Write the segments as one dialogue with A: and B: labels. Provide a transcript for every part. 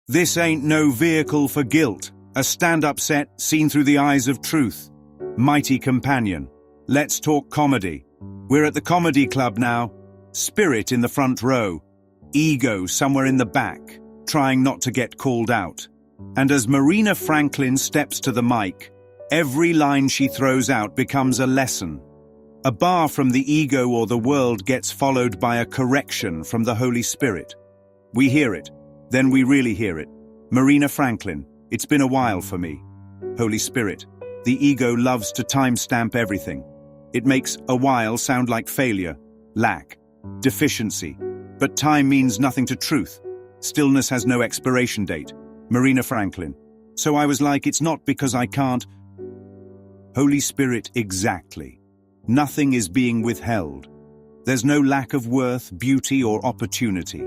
A: This ain't no vehicle for guilt. A stand-up set seen through the eyes of truth. Mighty companion. Let's talk comedy. We're at the comedy club now. Spirit in the front row. Ego somewhere in the back, trying not to get called out. And as Marina Franklin steps to the mic, every line she throws out becomes a lesson. A bar from the ego or the world gets followed by a correction from the Holy Spirit. We hear it, then we really hear it. Marina Franklin, it's been a while for me. Holy Spirit, the ego loves to timestamp everything. It makes a while sound like failure, lack, deficiency. But time means nothing to truth. Stillness has no expiration date. Marina Franklin. So I was like, it's not because I can't. Holy Spirit, exactly. Nothing is being withheld. There's no lack of worth, beauty, or opportunity.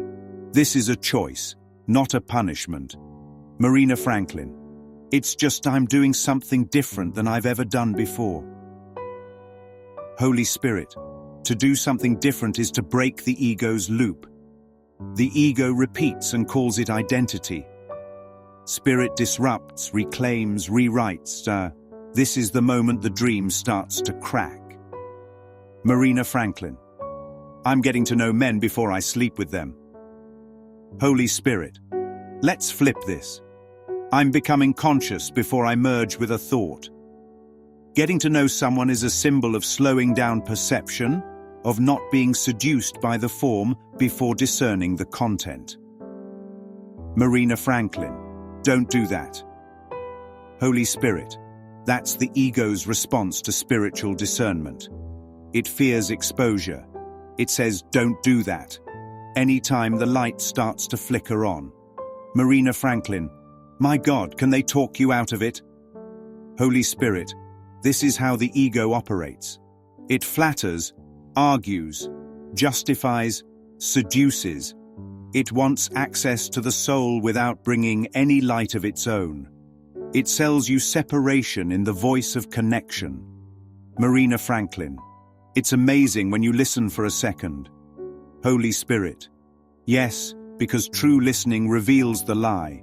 A: This is a choice, not a punishment. Marina Franklin. It's just I'm doing something different than I've ever done before. Holy Spirit. To do something different is to break the ego's loop. The ego repeats and calls it identity. Spirit disrupts, reclaims, rewrites. This is the moment the dream starts to crack. Marina Franklin. I'm getting to know men before I sleep with them. Holy Spirit. Let's flip this. I'm becoming conscious before I merge with a thought. Getting to know someone is a symbol of slowing down perception, of not being seduced by the form before discerning the content. Marina Franklin. Don't do that. Holy Spirit. That's the ego's response to spiritual discernment. It fears exposure. It says, don't do that. Anytime the light starts to flicker on. Marina Franklin. My God, can they talk you out of it? Holy Spirit. This is how the ego operates. It flatters, argues, justifies, seduces. It wants access to the soul without bringing any light of its own. It sells you separation in the voice of connection. Marina Franklin. It's amazing when you listen for a second. Holy Spirit. Yes, because true listening reveals the lie.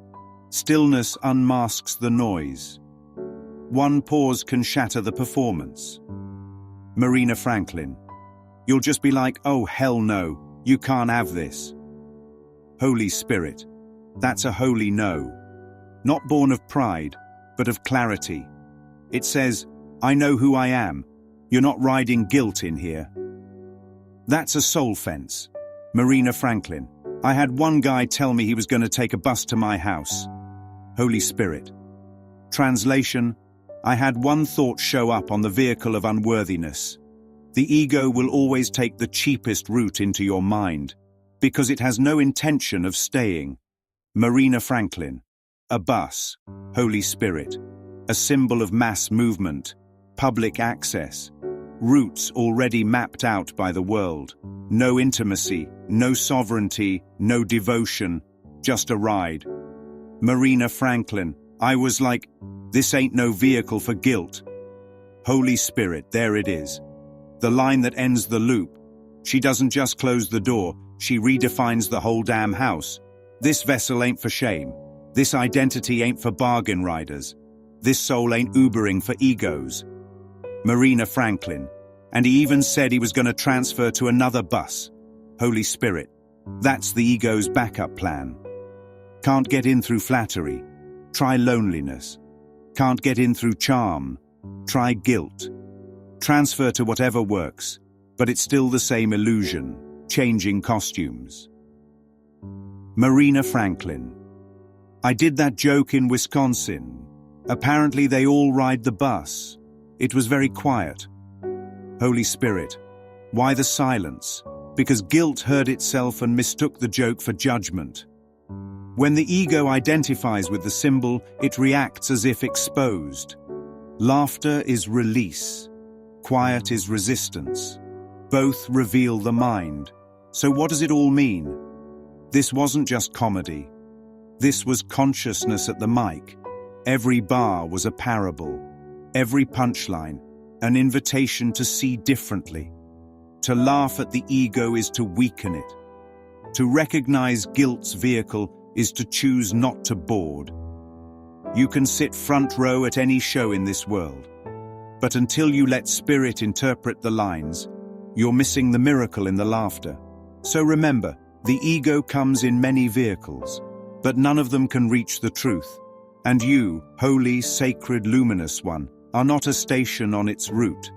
A: Stillness unmasks the noise. One pause can shatter the performance. Marina Franklin. You'll just be like, oh hell no, you can't have this. Holy Spirit. That's a holy no. Not born of pride, but of clarity. It says, I know who I am. You're not riding guilt in here. That's a soul fence. Marina Franklin. I had one guy tell me he was going to take a bus to my house. Holy Spirit. Translation. I had one thought show up on the vehicle of unworthiness. The ego will always take the cheapest route into your mind, because it has no intention of staying. Marina Franklin. A bus. Holy Spirit. A symbol of mass movement, public access. Routes already mapped out by the world. No intimacy, no sovereignty, no devotion, just a ride. Marina Franklin. I was like, this ain't no vehicle for guilt. Holy Spirit, there it is. The line that ends the loop. She doesn't just close the door, she redefines the whole damn house. This vessel ain't for shame. This identity ain't for bargain riders. This soul ain't Ubering for egos. Marina Franklin. And he even said he was going to transfer to another bus. Holy Spirit. That's the ego's backup plan. Can't get in through flattery. Try loneliness. Can't get in through charm. Try guilt. Transfer to whatever works, but it's still the same illusion, changing costumes. Marina Franklin. I did that joke in Wisconsin. Apparently they all ride the bus. It was very quiet. Holy Spirit. Why the silence? Because guilt heard itself and mistook the joke for judgment. When the ego identifies with the symbol, it reacts as if exposed. Laughter is release. Quiet is resistance. Both reveal the mind. So what does it all mean? This wasn't just comedy. This was consciousness at the mic. Every bar was a parable. Every punchline, an invitation to see differently. To laugh at the ego is to weaken it. To recognize guilt's vehicle is to choose not to board. You can sit front row at any show in this world, but until you let spirit interpret the lines, you're missing the miracle in the laughter. So remember, the ego comes in many vehicles, but none of them can reach the truth. And you, holy, sacred, luminous one, are not a station on its route.